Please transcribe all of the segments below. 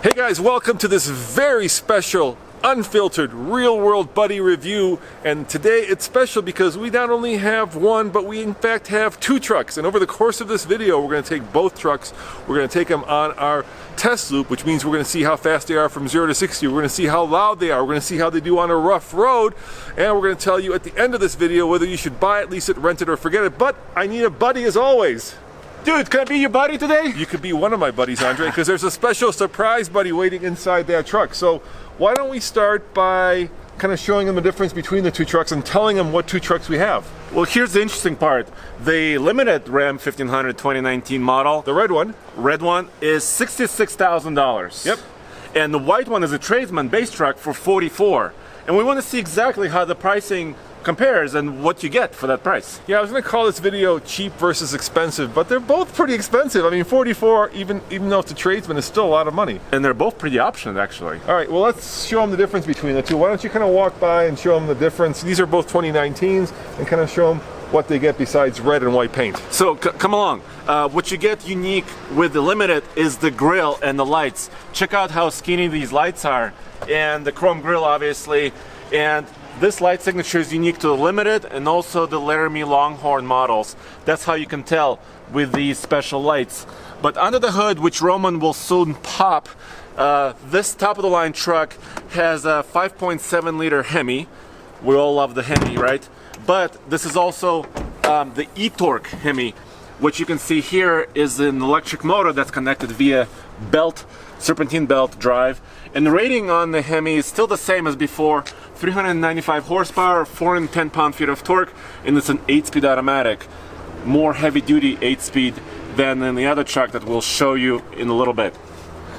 Hey guys, welcome to this very special, unfiltered, real-world buddy review. And today it's special because we not only have one, but we in fact have two trucks. And over the course of this video, we're going to take both trucks. We're going to take them on our test loop, which means we're going to see how fast they are from 0 to 60. We're going to see how loud they are. We're going to see how they do on a rough road. And we're going to tell you at the end of this video whether you should buy it, lease it, rent it, or forget it. But I need a buddy as always. Dude, can I be your buddy today? You could be one of my buddies, Andre, because there's a special surprise buddy waiting inside that truck. So why don't we start by kind of showing them the difference between the two trucks and telling them what two trucks we have. Well, here's the interesting part. The limited Ram 1500 2019 model, The red one is $66,000. Yep. And the white one is a Tradesman base truck for $44,000. And we want to see exactly how the pricing compares and what you get for that price. Yeah, I was going to call this video cheap versus expensive, but they're both pretty expensive. I mean, 44, even though it's a Tradesman, is still a lot of money. And they're both pretty optioned, actually. All right, well, let's show them the difference between the two. Why don't you kind of walk by and show them the difference? These are both 2019s, and kind of show them what they get besides red and white paint. So come along. What you get unique with the limited is the grille and the lights. Check out how skinny these lights are, and the chrome grille, obviously. And this light signature is unique to the limited and also the Laramie Longhorn models. That's how you can tell with these special lights. But under the hood, which Roman will soon pop, this top-of-the-line truck has a 5.7 liter Hemi. We all love the Hemi, right? But this is also the e-torque Hemi. What you can see here is an electric motor that's connected via belt, serpentine belt drive. And the rating on the Hemi is still the same as before, 395 horsepower, 410 pound-feet of torque, and it's an 8-speed automatic. More heavy-duty 8-speed than in the other truck that we'll show you in a little bit.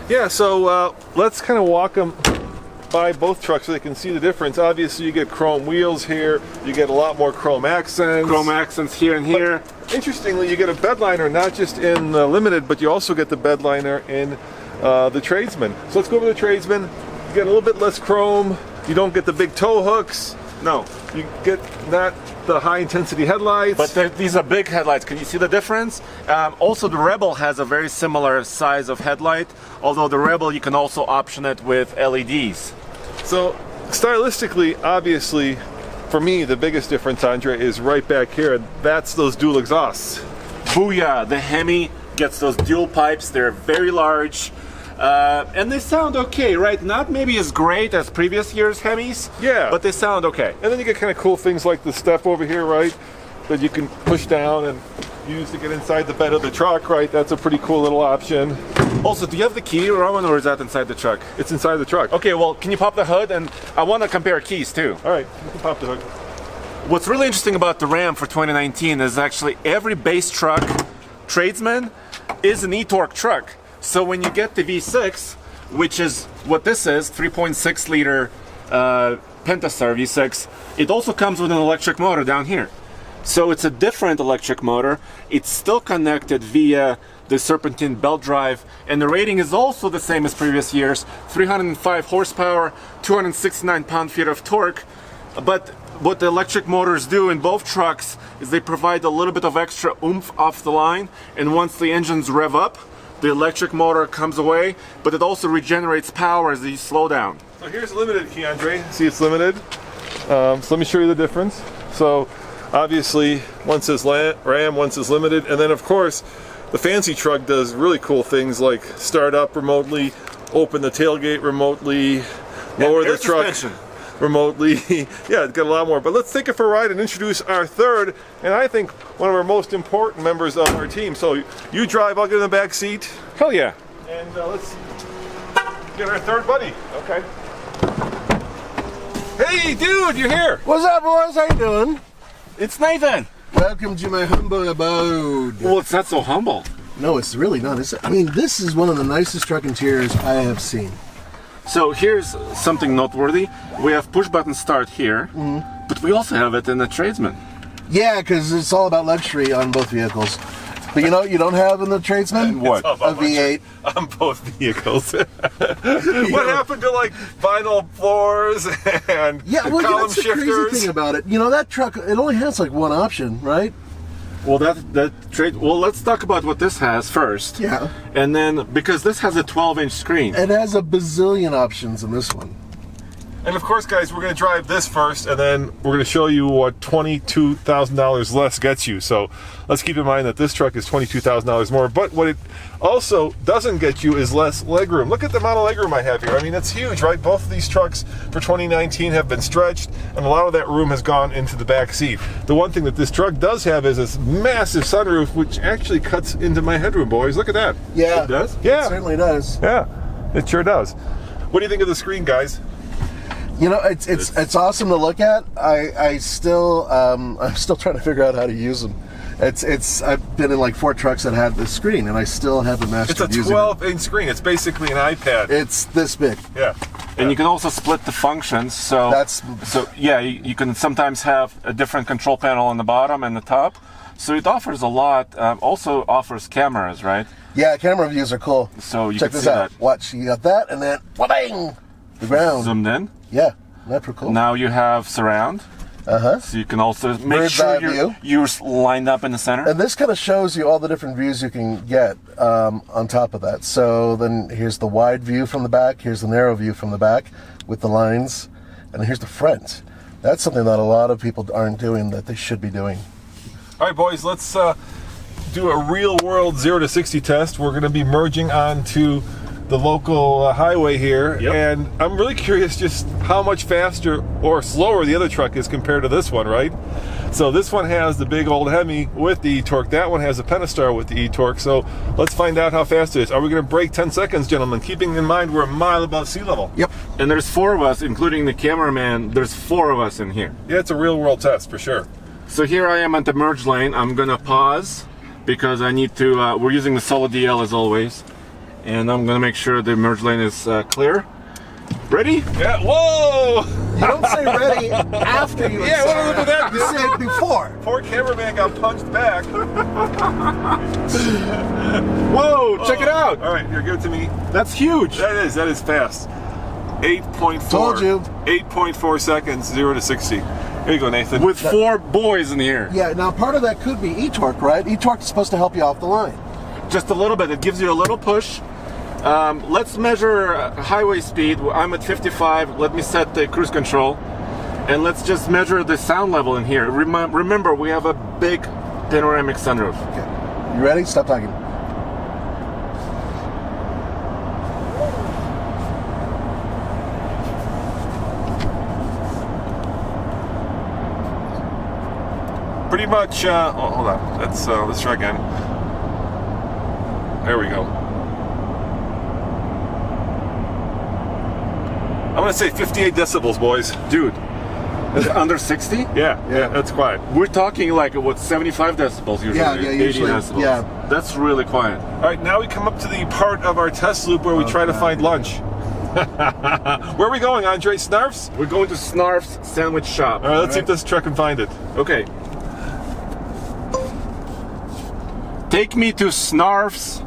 Yeah, so let's kind of walk them by both trucks so they can see the difference. Obviously, you get chrome wheels here. You get a lot more chrome accents. Chrome accents here and here. But interestingly, you get a bed liner not just in the limited, but you also get the bed liner in the Tradesman. So let's go over the Tradesman. You get a little bit less chrome. You don't get the big tow hooks. No. You get not the high-intensity headlights. But these are big headlights. Can you see the difference? Also, the Rebel has a very similar size of headlight, although the Rebel, you can also option it with LEDs. So, stylistically, obviously, for me, the biggest difference, Andre, is right back here. That's those dual exhausts. Booyah! The Hemi gets those dual pipes. They're very large. And they sound okay, right? Not maybe as great as previous year's Hemis, yeah, but they sound okay. And then you get kind of cool things like the step over here, right? That you can push down and use to get inside the bed of the truck, right? That's a pretty cool little option. Also, do you have the key, Roman, or is that inside the truck? It's inside the truck. Okay, well, can you pop the hood? And I want to compare keys too. All right, you can pop the hood. What's really interesting about the Ram for 2019 is actually every base truck, Tradesman, is an e-torque truck. So when you get the V6, which is what this is, 3.6 liter Pentastar V6, it also comes with an electric motor down here. So it's a different electric motor. It's still connected via the serpentine belt drive, and the rating is also the same as previous years, 305 horsepower, 269 pound-feet of torque. But what the electric motors do in both trucks is they provide a little bit of extra oomph off the line, and once the engines rev up, the electric motor comes away, but it also regenerates power as you slow down. So here's limited key, Andre. See, it's limited. So let me show you the difference. So obviously, one says Ram, one says limited, and then of course, the fancy truck does really cool things like start up remotely, open the tailgate remotely, lower the truck remotely. Yeah, it's got a lot more. But let's take it for a ride and introduce our third, and I think one of our most important members of our team. So you drive, I'll get in the back seat. Hell yeah. And let's get our third buddy. Okay. Hey, dude, you're here. What's up, boys? How you doing? It's Nathan. Welcome to my humble abode. Well, it's not so humble. No, it's really not. I mean, this is one of the nicest truck interiors I have seen. So here's something noteworthy. We have push-button start here, but we also have it in the Tradesman. Yeah, because it's all about luxury on both vehicles. But you know what you don't have in the Tradesman? What? A V8. On both vehicles. What happened to like vinyl floors and Yeah, well, column that's the shifters? crazy thing about it. You know, that truck, it only has like one option, right? Well, well, let's talk about what this has first. Yeah. And then, because this has a 12-inch screen. It has a bazillion options in this one. And of course, guys, we're going to drive this first, and then we're going to show you what $22,000 less gets you. So let's keep in mind that this truck is $22,000 more. But what it also doesn't get you is less legroom. Look at the amount of legroom I have here. I mean, it's huge, right? Both of these trucks for 2019 have been stretched, and a lot of that room has gone into the back seat. The one thing that this truck does have is this massive sunroof, which actually cuts into my headroom, boys. Look at that. Yeah. It does? Yeah. It certainly does. Yeah, it sure does. What do you think of the screen, guys? You know, it's awesome to look at. I'm still trying to figure out how to use them. I've been in like 4 trucks that had this screen, and I still haven't mastered It's a using it. 12-inch screen. It's basically an iPad. It's this big. Yeah. And you can also split the functions. So yeah, you can sometimes have a different control panel on the bottom and the top. So it offers a lot. Also offers cameras, right? Yeah, camera views are cool. So you check can this see out. that. Watch, you got that, and then bang, the ground. Zoomed in. Yeah, that's pretty cool. Now you have surround. So you can also make Bird's sure eye you're lined up in the center. And this kind of shows you all the different views you can get on top of that. So then here's the wide view from the back, here's the narrow view from the back with the lines, and here's the front. That's something that a lot of people aren't doing that they should be doing. All right, boys, let's do a real-world 0 to 60 test. We're going to be merging onto the local highway here, and I'm really curious just how much faster or slower the other truck is compared to this one, right? So this one has the big old Hemi with the e-torque. That one has a Pentastar with the e-torque. So let's find out how fast it is. Are we going to break 10 seconds, gentlemen? Keeping in mind we're a mile above sea level. Yep. And there's 4 of us, including the cameraman. There's 4 of us in here. Yeah, it's a real-world test for sure. So here I am at the merge lane. I'm gonna pause because I need to. We're using the solid DL as always, and I'm gonna make sure the merge lane is clear. Ready? Yeah. Whoa! You don't say ready after you Yeah, what was that? You say it before. Poor cameraman got punched back. Whoa! Check it out. All right, here, give it to me. That's huge. That is fast. 8.4. Told you. 8.4 seconds, 0 to 60. Here you go, Nathan. With 4 boys in here. Yeah, now part of that could be e-torque, right? E-torque is supposed to help you off the line. Just a little bit. It gives you a little push. Let's measure highway speed. I'm at 55. Let me set the cruise control. And let's just measure the sound level in here. Remember, we have a big panoramic sunroof. Okay. You ready? Stop talking. Pretty much, oh, hold on. Let's try again. There we go. I'm gonna say 58 decibels, boys. Dude, is it under 60? Yeah, that's quiet. We're talking like, what, 75 decibels usually? Yeah, 80 usually, decibels. yeah. That's really quiet. All right, now we come up to the part of our test loop where we try to find lunch. Where are we going, Andre? Snarf's? We're going to Snarf's Sandwich Shop. All right, let's see if this truck can find it. Okay. Take me to Snarf's.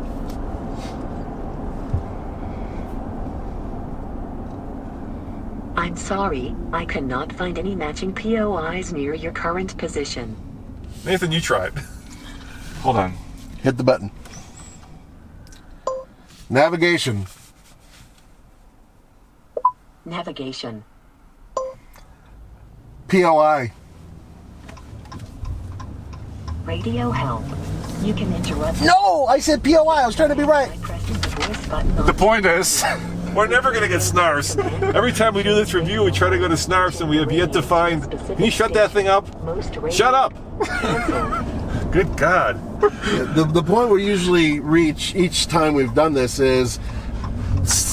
I'm sorry, I cannot find any matching POIs near your current position. Nathan, you try it. Hold on. Hit the button. Navigation. Navigation. POI. Radio help. You can interrupt No, I said POI. I was trying to be right. by pressing the voice button on The point is, We're never gonna get Snarf's. Every time we do this review, we try to go to Snarf's and we have yet to find. Can you shut that thing up? most radio. Shut up! Good God. The point we usually reach each time we've done this is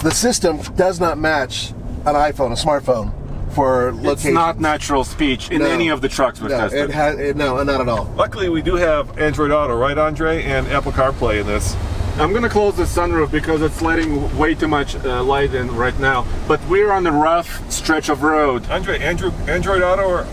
the system does not match an iPhone, a smartphone, for it's location. not natural speech in No. any of the trucks we've No, tested. no, not at all. Luckily, we do have Android Auto, right, Andre, and Apple CarPlay in this. I'm gonna close the sunroof because it's letting way too much light in right now. But we're on a rough stretch of road. Andre, Android Auto or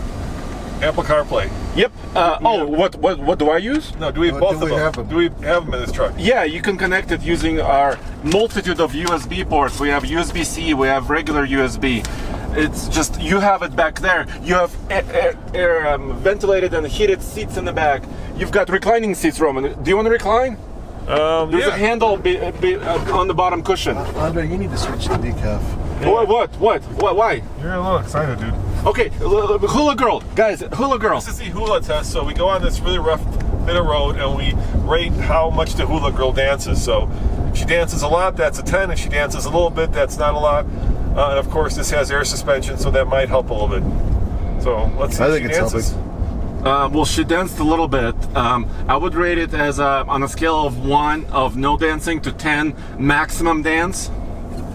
Apple CarPlay? Yep. What do I use? No, do we have No, both do of we them? have them? Do we have them in this truck? Yeah, you can connect it using our multitude of USB ports. We have USB-C, we have regular USB. It's just, you have it back there. You have air, ventilated and heated seats in the back. you've got reclining seats, Roman. Do you want to recline? There's a handle on the bottom cushion. Andre, you need to switch the decaf. Yeah. What? Why? You're a little excited, dude. Okay, hula girl. Guys, hula girl. This is the hula test, so we go on this really rough bit of road and we rate how much the hula girl dances. So if she dances a lot, that's a 10. If she dances a little bit, that's not a lot. And of course, this has air suspension, so that might help a little bit. So let's see I if think she it's dances. helping. Well, she danced a little bit. I would rate it as on a scale of 1 of no dancing to 10 maximum dance.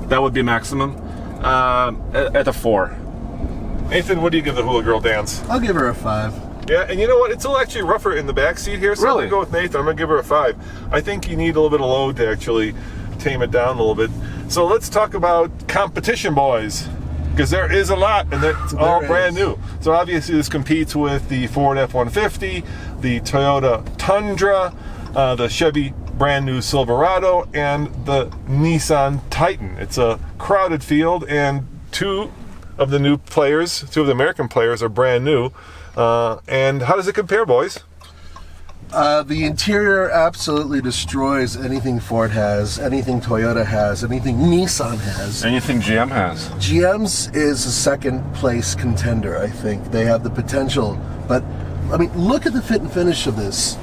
That would be maximum. At a 4. Nathan, what do you give the hula girl dance? I'll give her a 5. Yeah, and you know what? It's actually rougher in the back seat here, so Really? I'm going to go with Nathan. I'm going to give her a 5. I think you need a little bit of load to actually tame it down a little bit. So let's talk about competition, boys, because there is a lot, and that's all brand new. So obviously this competes with the Ford F-150, the Toyota Tundra, the Chevy brand new Silverado, and the Nissan Titan. It's a crowded field, and two of the American players are brand new. And how does it compare, boys? The interior absolutely destroys anything Ford has, anything Toyota has, anything Nissan has. Anything GM has. GM's is a second place contender, I think. They have the potential. But, I mean, look at the fit and finish of this.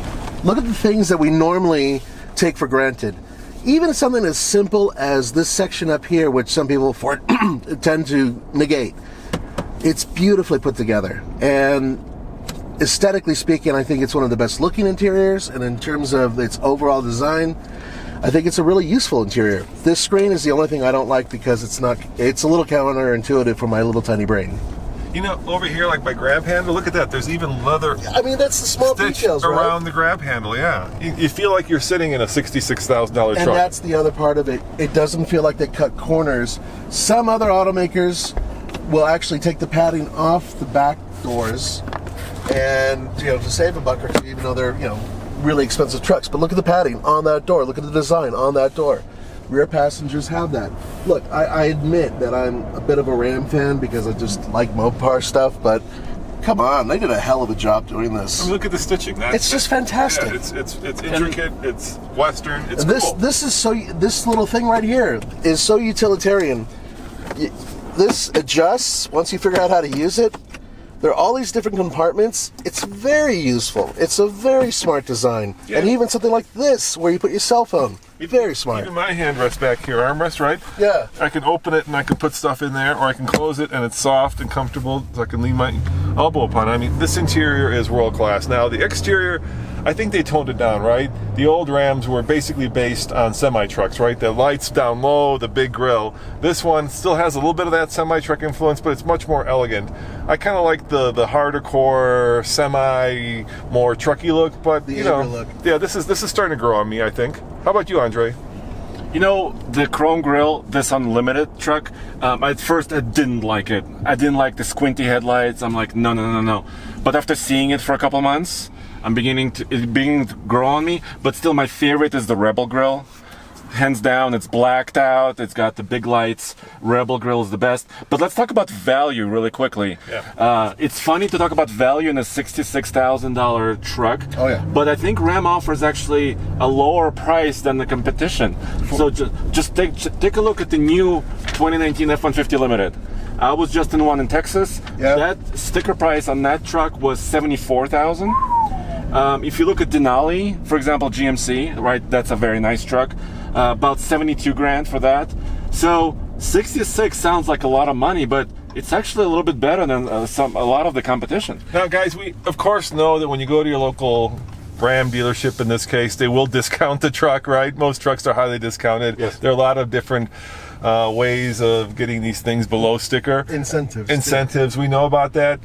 Look at the things that we normally take for granted. Even something as simple as this section up here, which some people tend to negate. It's beautifully put together. And aesthetically speaking, I think it's one of the best looking interiors, and in terms of its overall design, I think it's a really useful interior. This screen is the only thing I don't like because it's a little counterintuitive for my little tiny brain. You know, over here, like my grab handle, look at that. There's even leather I mean, that's the small stitch details, right? around the grab handle, yeah. You feel like you're sitting in a $66,000 truck. And that's the other part of it. It doesn't feel like they cut corners. Some other automakers will actually take the padding off the back doors and, to save a buck or two, even though they're, really expensive trucks. But look at the padding on that door. Look at the design on that door. Rear passengers have that. Look, I admit that I'm a bit of a Ram fan because I just like Mopar stuff, but come on, they did a hell of a job doing this. I mean, look at the stitching. It's just fantastic. Yeah, it's intricate. It's Western. It's this cool. this little thing right here is so utilitarian. This adjusts once you figure out how to use it. There are all these different compartments. It's very useful. It's a very smart design. Yeah. And even something like this, where you put your cell phone. Very smart. Even my hand rests back here, armrest, right? Yeah. I can open it and I can put stuff in there, or I can close it and it's soft and comfortable, so I can lean my elbow upon it. I mean, this interior is world class. Now, the exterior, I think they toned it down, right? The old Rams were basically based on semi-trucks, right? The lights down low, the big grille. This one still has a little bit of that semi-truck influence, but it's much more elegant. I kind of like the harder core, semi, more trucky look, but The you know, look. yeah, this is starting to grow on me, I think. How about you, Andre? The chrome grille, this Unlimited truck, at first I didn't like it. I didn't like the squinty headlights. I'm like, no. But after seeing it for a couple months, it's beginning to grow on me. But still, my favorite is the Rebel grille. Hands down, it's blacked out. It's got the big lights. Rebel grille is the best. But let's talk about value really quickly. Yeah. It's funny to talk about value in a $66,000 truck. Oh, yeah. But I think Ram offers actually a lower price than the competition. So just take a look at the new 2019 F-150 Limited. I was just in one in Texas. Yeah. That sticker price on that truck was $74,000. If you look at Denali, for example, GMC, right? That's a very nice truck. About $72,000 for that. So 66 sounds like a lot of money, but it's actually a little bit better than a lot of the competition. Now, guys, we of course know that when you go to your local Ram dealership, in this case, they will discount the truck, right? Most trucks are highly discounted. Yes. There are a lot of different ways of getting these things below sticker. Incentives, we know about that.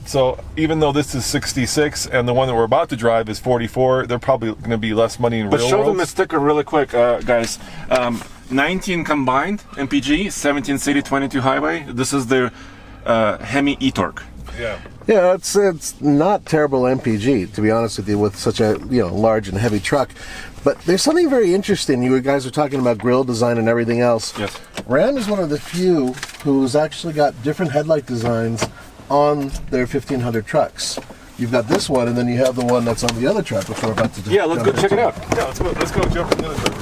So even though this is 66 and the one that we're about to drive is 44, they're probably going to be less money in But real show world. them the sticker really quick, guys. 19 combined MPG, 17 city, 22 highway. This is the Hemi e-torque. Yeah. Yeah, it's not terrible MPG, to be honest with you, with such a large and heavy truck. But there's something very interesting. You guys are talking about grille design and everything else. Yes. Ram is one of the few who's actually got different headlight designs on their 1500 trucks. you've got this one, and then you have the one that's on the other truck, which we're about to do. Yeah, let's go check it out. Yeah, let's go jump in the other truck.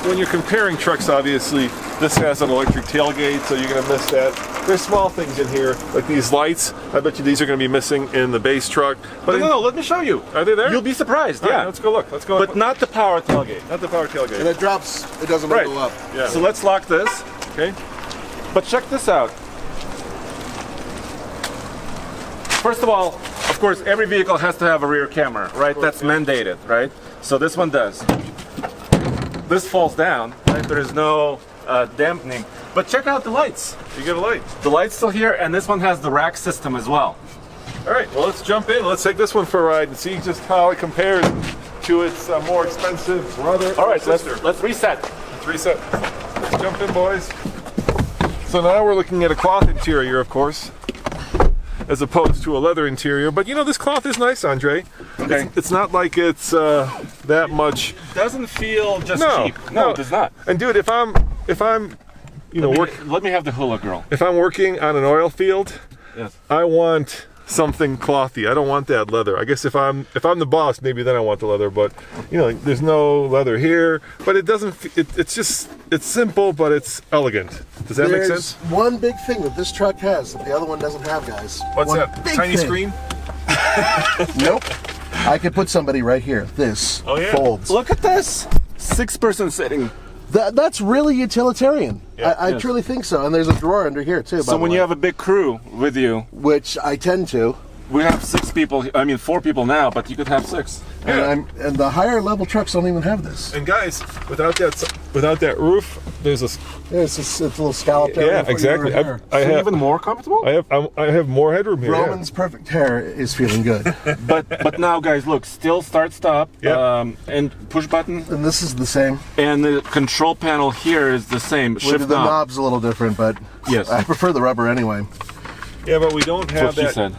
When you're comparing trucks, obviously, this has an electric tailgate, so you're going to miss that. There's small things in here, like these lights. I bet you these are going to be missing in the base truck. But No, let me show you. Are they there? You'll be surprised, All yeah. right, let's go look. Let's go. But not the power tailgate. Not the power tailgate. And it drops, it doesn't Right. go up. Yeah. So let's lock this. Okay. But check this out. First of all, of course, every vehicle has to have a rear camera, right? That's mandated, right? So this one does. This falls down, right? There is no dampening. But check out the lights. You get a light. The light's still here, and this one has the rack system as well. All right. Well, let's jump in. Let's take this one for a ride and see just how it compares to its more expensive brother. All right, or sister. let's reset. Let's reset. Let's jump in, boys. So now we're looking at a cloth interior, of course, as opposed to a leather interior. But you know, this cloth is nice, Andre. Okay. It's not like it's that much. Doesn't feel just No, cheap. No, it does not. And dude, if I'm, you know, Let me have the hula girl. if I'm working on an oil field, Yes. I want something clothy. I don't want that leather. I guess if I'm the boss, maybe then I want the leather. But you know, like, there's no leather here. But it doesn't. It's simple, but it's elegant. Does that make There's sense? one big thing that this truck has that the other one doesn't have, guys. What's One that? big Tiny thing. screen? Nope. I could put somebody right here. This Oh, yeah. folds. Look at this. 6-person sitting. That's really utilitarian. Yeah. I Yes. truly think so. And there's a drawer under here too. So when you have a big crew with you, which I tend to, we have 6 people. I mean, 4 people now, but you could have 6. Yeah. and the higher level trucks don't even have this. And guys, without that roof, there's a Yeah, it's a little scalloped. area yeah, for exactly. your hair. I have even more comfortable. I have more headroom here. yeah. Roman's perfect hair is feeling good, But now, guys, look, still start stop. Yeah. And push button, and this is the same. and the control panel here is the same. With Shift the knob. knob's a little different, but Yes. I prefer the rubber anyway. Yeah, but we don't That's have what she that. said.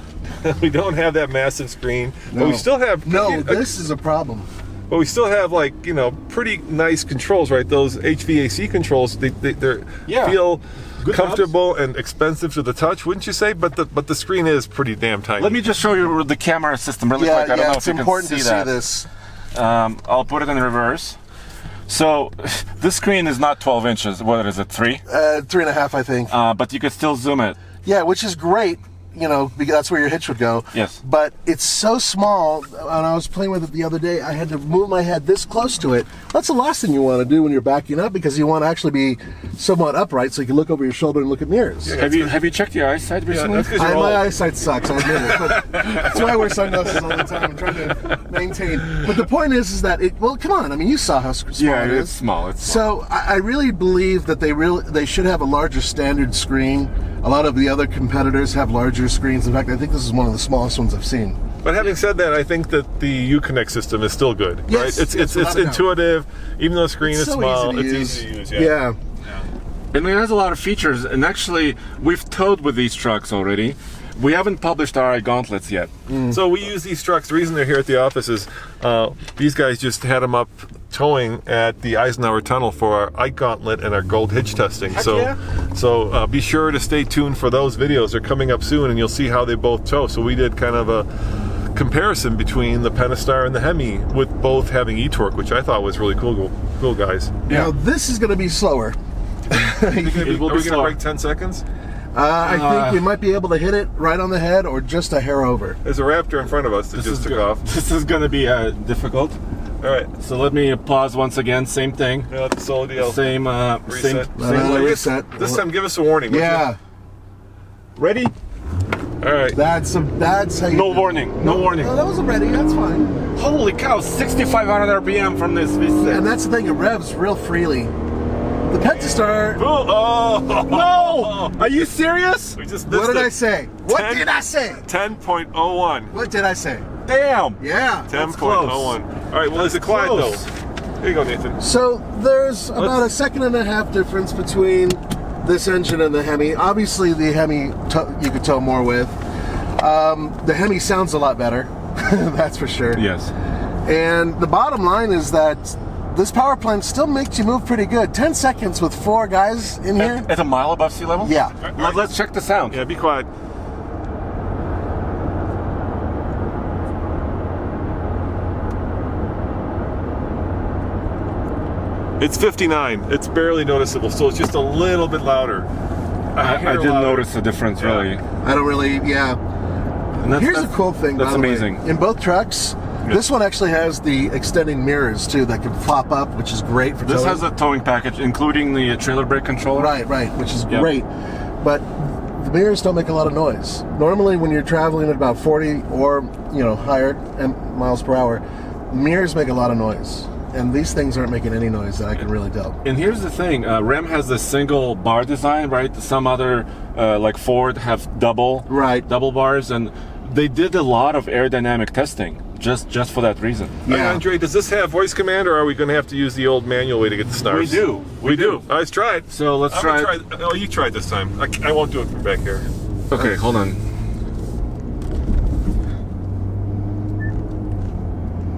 We don't have that massive screen. But we No. still have No, this is a problem. But we still have, like, you know, pretty nice controls, right? Those HVAC controls, they're Yeah. feel Good comfortable and expensive to the touch, wouldn't you say? But the screen is pretty damn tiny. Let me just show you the camera system really quick. I don't know it's if you important can to see that. this. I'll put it in reverse. So this screen is not 12 inches. What is it, 3? 3.5, I think. But you could still zoom it. Yeah, which is great. You know, because that's where your hitch would go. Yes. But it's so small. When I was playing with it the other day, I had to move my head this close to it. That's the last thing you want to do when you're backing up, because you want to actually be somewhat upright so you can look over your shoulder and look at mirrors. Yeah. Have you checked your eyesight Yeah, recently? that's 'cause you're My old. eyesight sucks, I admit it. But that's why I wear sunglasses all the time. I'm trying to maintain. But the point is that well, come on. I mean, you saw how small Yeah, it it's is. small. It's small. So I really believe that they should have a larger standard screen. A lot of the other competitors have larger screens. In fact, I think this is one of the smallest ones I've seen. But having said that, I think that the Uconnect system is still good, Yes, right? It's yes, without a doubt. intuitive, even though the screen It's is so small. easy to It's use. easy to use. Yeah. And it has a lot of features. And actually, we've towed with these trucks already. We haven't published our gauntlets yet. So we use these trucks. The reason they're here at the office is these guys just had them up towing at the Eisenhower Tunnel for our Ike Gauntlet and our Gold Hitch testing. Heck So, yeah. so be sure to stay tuned for those videos. They're coming up soon, and you'll see how they both tow. So we did kind of a comparison between the Pentastar and the Hemi, with both having e-torque, which I thought was really cool. Cool, guys. Now this is going to be slower. Are we will be going to slower. break 10 seconds? I think we might be able to hit it right on the head or just a hair over. There's a Raptor in front of us that just took off. This is going to be difficult. All right. So let me pause once again. Same thing. Yeah, that's a solid deal. Same. Same. Reset. Another reset. This time, give us a warning. would you? Yeah, Ready? All right. that's how you. No warning. No warning. No, that was ready. That's fine. Holy cow! 6,500 RPM from this V6. And that's the thing. It revs real freely. The Pentastar. Oh! No! Are you serious? We just missed What did it. I say? What 10. did I say? 10.01. What did I say? Damn! Yeah. 10.01. All right, well, it's a quiet close. though. Here you go, Nathan. So there's about a second and a half difference between this engine and the Hemi. Obviously, the Hemi you could tow more with. The Hemi sounds a lot better. That's for sure. Yes. And the bottom line is that this power plant still makes you move pretty good. 10 seconds with 4 guys in here. At a mile above sea level? Yeah. Let's check the sound. Yeah, be quiet. It's 59. It's barely noticeable, so it's just a little bit louder. I didn't notice the difference, really. I don't really, yeah. And Here's a cool thing, That's by the way. amazing. In both trucks, this one actually has the extending mirrors, too, that can flop up, which is great for This towing. has a towing package, including the trailer brake controller. Right, which is Yep. great. But the mirrors don't make a lot of noise. Normally, when you're traveling at about 40 or, higher miles per hour, mirrors make a lot of noise. And these things aren't making any noise that I can really tell. And here's the thing, Ram has the single bar design, right? Some other, like Ford, have double bars, and they did a lot of aerodynamic testing just for that reason. Yeah. Hey, Andre, does this have voice command, or are we going to have to use the old manual way to get the snarfs? We do. We do. Let's try it. So let's try it. Oh, you try it this time. I won't do it from back here. Okay, hold on.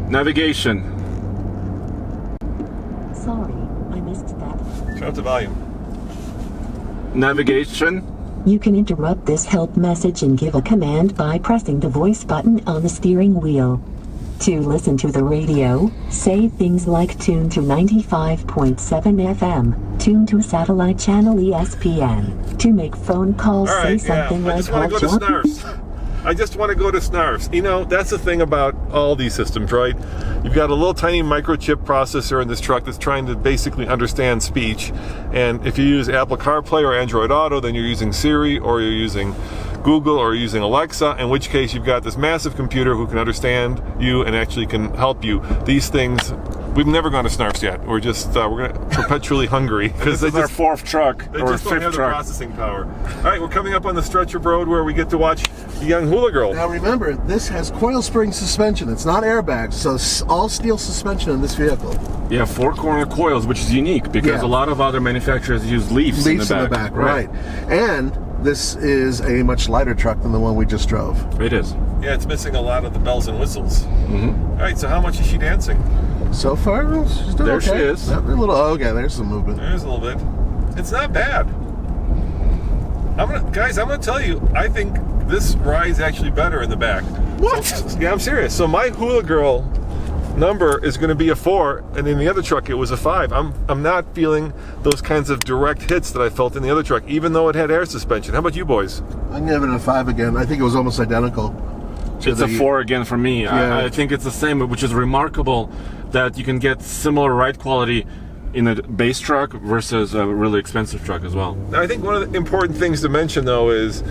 Navigation. Sorry, I missed that. Turn up the volume. Navigation. You can interrupt this help message and give a command by pressing the voice button on the steering wheel. To listen to the radio, say things like tune to 95.7 FM, tune to satellite channel ESPN. To make phone calls, All right, say something I like just want to go to snarfs. I just want to go to snarfs. That's the thing about all these systems, right? You've got a little tiny microchip processor in this truck that's trying to basically understand speech. And if you use Apple CarPlay or Android Auto, then you're using Siri or you're using Google or you're using Alexa, in which case you've got this massive computer who can understand you and actually can help you. These things, we've never gone to snarfs yet. We're just, we're perpetually hungry. Because this is our 4th truck, They or just don't 5th have the truck. processing power. All right, we're coming up on the stretch of road where we get to watch the young hula girl. Now remember, this has coil spring suspension. It's not airbags, so all steel suspension in this vehicle. Yeah, 4-corner coils, which is unique because a lot of other manufacturers use leaves in the back. Right. And this is a much lighter truck than the one we just drove. It is. Yeah, it's missing a lot of the bells and whistles. All right, so how much is she dancing? So far, she's doing There okay. she is. A little, okay, there's some movement. There's a little bit. It's not bad. I'm gonna tell you, I think this ride's actually better in the back. What? Yeah, I'm serious. So my hula girl number is going to be a 4, and in the other truck it was a 5. I'm not feeling those kinds of direct hits that I felt in the other truck, even though it had air suspension. How about you boys? I'm gonna give it a 5 again. I think it was almost identical. It's a 4 again for me. Yeah. I think it's the same, which is remarkable that you can get similar ride quality in a base truck versus a really expensive truck as well. Now, I think one of the important things to mention, though, is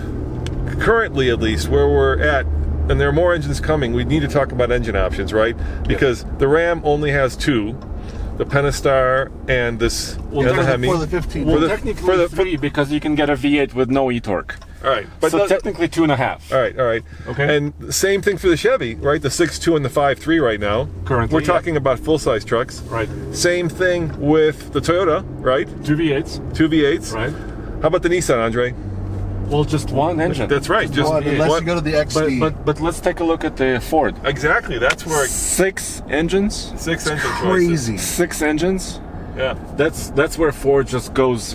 currently, at least, where we're at, and there are more engines coming, we need to talk about engine options, right? Because the Ram only has 2, the Pentastar and this and the Hemi. For the 15. Well, technically 3 because you can get a V8 with no e-torque. All right, So technically 2.5. All right. Okay. And same thing for the Chevy, right? The 6.2 and the 5.3 right now. Currently, we're talking about full-size trucks. Right. Same thing with the Toyota, right? 2 V8s. 2 V8s. Right. How about the Nissan, Andre? Well, just one engine. That's right. Just One, unless one. you go to the XD. But let's take a look at the Ford. Exactly. That's where 6 engines. 6 engine choices. Crazy. 6 engines. Yeah. That's where Ford just goes,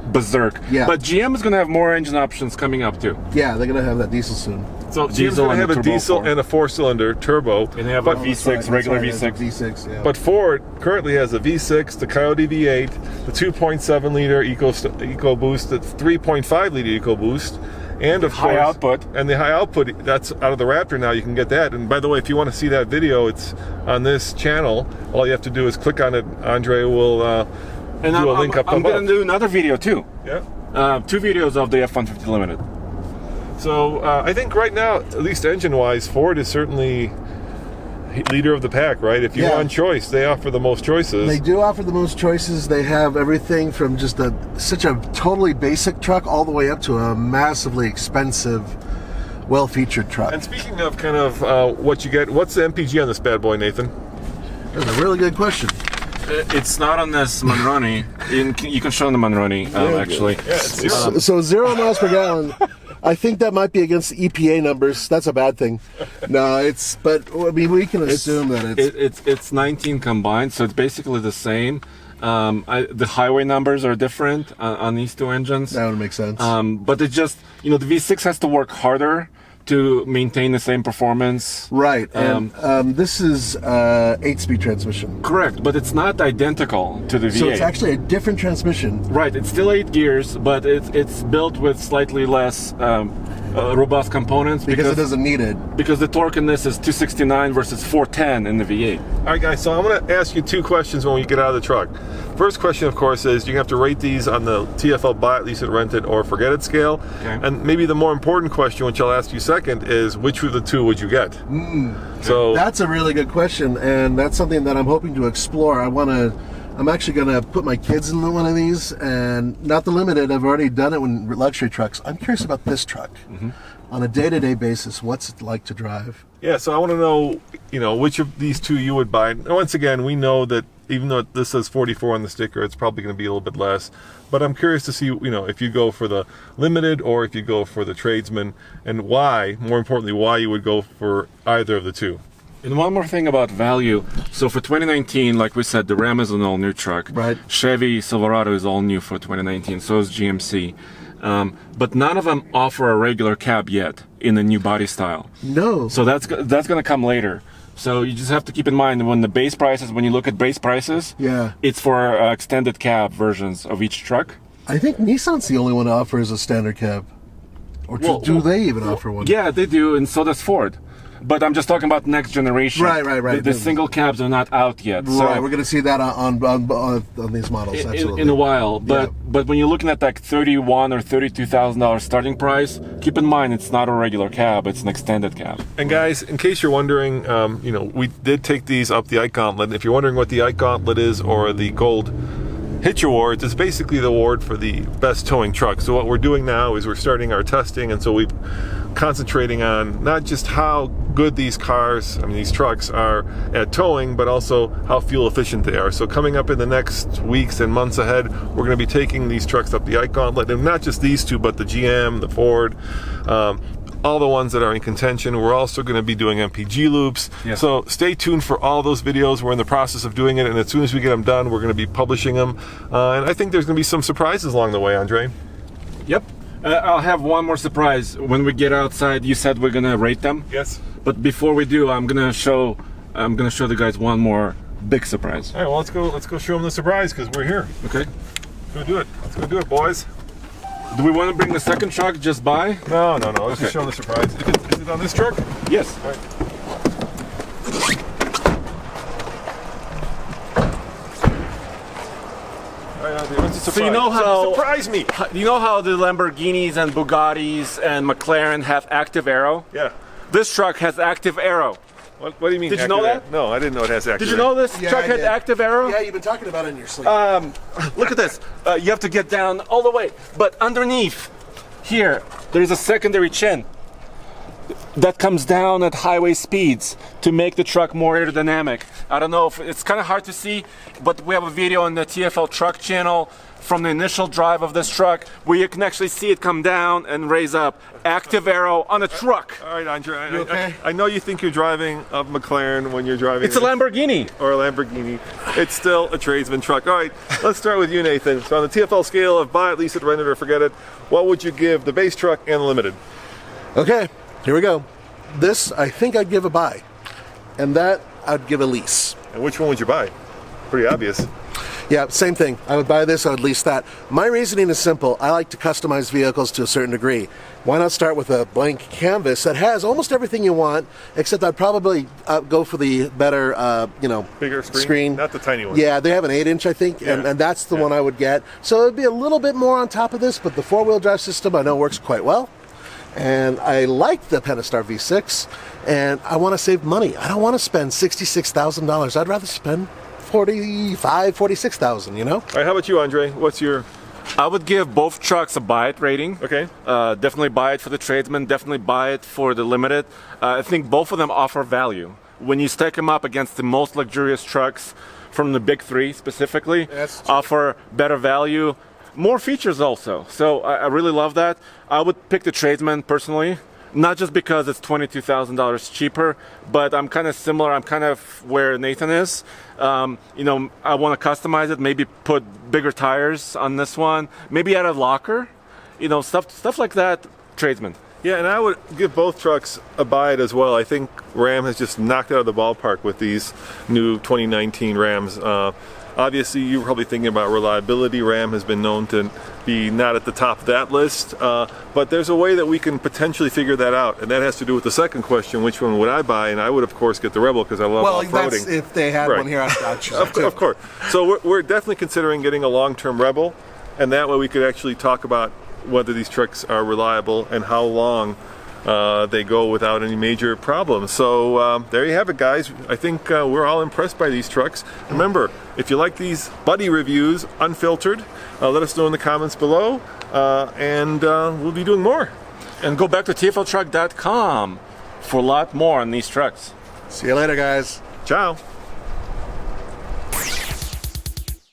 berserk. Yeah. But GM is going to have more engine options coming up too. Yeah, they're gonna have that diesel soon. So GM's Diesel going to and have a a turbo diesel 4. and a 4-cylinder turbo. And they have But- a V6, regular V6. V6, yeah. But Ford currently has a V6, the Coyote V8, the 2.7 liter EcoBoost, the 3.5 liter EcoBoost, and of High course, output. And the high output, that's out of the Raptor now. You can get that. And by the way, if you want to see that video, it's on this channel. All you have to do is click on it. Andre will And do a link up I'm above. going to do another video too. Yeah. 2 videos of the F-150 Limited. So I think right now, at least engine-wise, Ford is certainly leader of the pack, right? If you Yeah. want choice, they offer the most choices. They do offer the most choices. They have everything from just such a totally basic truck all the way up to a massively expensive, well-featured truck. And speaking of kind of what you get, what's the MPG on this bad boy, Nathan? That's a really good question. It's not on this Monroney. You can show on the Monroney, actually. Yeah, it's zero. So 0 miles per gallon I think that might be against the EPA numbers. That's a bad thing. No, but I mean, we can assume that it's 19 combined, so it's basically the same. The highway numbers are different on these two engines. That would make sense. But it's just, the V6 has to work harder to maintain the same performance. Right, and this is 8-speed transmission. Correct, but it's not identical to the V8. So it's actually a different transmission. Right, it's still 8 gears, but it's built with slightly less robust components because it doesn't need it. Because the torque in this is 269 versus 410 in the V8. All right, guys, so I'm going to ask you 2 questions when we get out of the truck. First question, of course, is you have to rate these on the TFL buy it, lease it, rent it, or forget it scale. Okay. And maybe the more important question, which I'll ask you second, is which of the 2 would you get? So that's a really good question, and that's something that I'm hoping to explore. I'm actually going to put my kids in one of these, and not the Limited. I've already done it with luxury trucks. I'm curious about this truck. On a day-to-day basis, what's it like to drive? Yeah, so I want to know, which of these 2 you would buy. And once again, we know that even though this says 44 on the sticker, it's probably going to be a little bit less. But I'm curious to see, if you go for the Limited or if you go for the Tradesman, and why, more importantly, why you would go for either of the 2. And one more thing about value. So for 2019, like we said, the Ram is an all-new truck. Right. Chevy Silverado is all new for 2019. So is GMC. But none of them offer a regular cab yet in the new body style. No. So that's going to come later. So you just have to keep in mind when you look at base prices, it's for extended cab versions of each truck. I think Nissan's the only one that offers a standard cab. Or do they even offer one? Yeah, they do, and so does Ford. But I'm just talking about next generation. Right. The single cabs are not out yet. Right, so we're going to see that on these models. Absolutely. In a while. But when you're looking at like $31,000 or $32,000 starting price, keep in mind it's not a regular cab; it's an extended cab. And guys, in case you're wondering, we did take these up the Ike Gauntlet. If you're wondering what the Ike Gauntlet is or the Gold Hitch Awards, is basically the award for the best towing truck. So what we're doing now is we're starting our testing, and so we're concentrating on not just how good these trucks are at towing, but also how fuel efficient they are. So coming up in the next weeks and months ahead, we're going to be taking these trucks up the Ike Gauntlet, and not just these 2, but the GM, the Ford, all the ones that are in contention. We're also going to be doing MPG loops. Yes. So stay tuned for all those videos. We're in the process of doing it, and as soon as we get them done, we're going to be publishing them. And I think there's going to be some surprises along the way, Andre. Yep. I'll have one more surprise. When we get outside, you said we're going to rate them? Yes. But before we do, I'm going to show the guys one more big surprise. All right, well, let's go show them the surprise, because we're here. Okay. Let's go do it. Let's go do it, boys. Do we want to bring the second truck just by? No. Let's just show them the surprise. Is it on this truck? Yes. All right. What's the surprise? So you know how surprise me. You know how the Lamborghinis and Bugattis and McLaren have active aero? Yeah. This truck has active aero. What do you mean? Did you know that? No, I didn't know it has active. Did you know this truck had active aero? Yeah, you've been talking about it in your sleep. Look at this. You have to get down all the way, but underneath here there is a secondary chin that comes down at highway speeds to make the truck more aerodynamic. I don't know if it's kind of hard to see, but we have a video on the TFL truck channel from the initial drive of this truck where you can actually see it come down and raise up. Active aero on a truck. All right, Andre. You okay? I know you think you're driving a McLaren when you're driving. It's a Lamborghini. Or a Lamborghini. It's still a tradesman truck. All right, let's start with you, Nathan. So on the TFL scale of buy it, lease it, rent it, or forget it, what would you give the base truck and the Limited? Okay, here we go. This, I think I'd give a buy. And that, I'd give a lease. And which one would you buy? Pretty obvious. Yeah, same thing. I would buy this, I would lease that. My reasoning is simple. I like to customize vehicles to a certain degree. Why not start with a blank canvas that has almost everything you want, except I'd probably go for the better, bigger screen? Not the tiny one. Yeah, they have an 8-inch, I think, and that's the one I would get. So it would be a little bit more on top of this, but the four-wheel drive system I know works quite well. And I like the Pentastar V6, and I want to save money. I don't want to spend $66,000. I'd rather spend $46,000, you know? All right, how about you, Andre? What's your... I would give both trucks a buy it rating. Okay. Definitely buy it for the Tradesman, definitely buy it for the Limited. I think both of them offer value. When you stack them up against the most luxurious trucks from the big three specifically, offer better value. more features also. So I really love that. I would pick the Tradesman personally, not just because it's $22,000 cheaper, but I'm kind of similar. I'm kind of where Nathan is. You know, I want to customize it, maybe put bigger tires on this one, maybe add a locker, you know, stuff like that. Tradesman. Yeah, and I would give both trucks a buy it as well. I think Ram has just knocked it out of the ballpark with these new 2019 Rams. Obviously, you're probably thinking about reliability. Ram has been known to be not at the top of that list, but there's a way that we can potentially figure that out, and that has to do with the second question, which one would I buy? And I would, of course, get the Rebel because I love off-roading. Well, that's if they had one here, I'd choose it too. Of course. So we're definitely considering getting a long-term Rebel, and that way we could actually talk about whether these trucks are reliable and how long they go without any major problems. So there you have it, guys. I think we're all impressed by these trucks. Remember, if you like these buddy reviews unfiltered, let us know in the comments below, and we'll be doing more. And go back to tfltruck.com for a lot more on these trucks. See you later, guys. Ciao.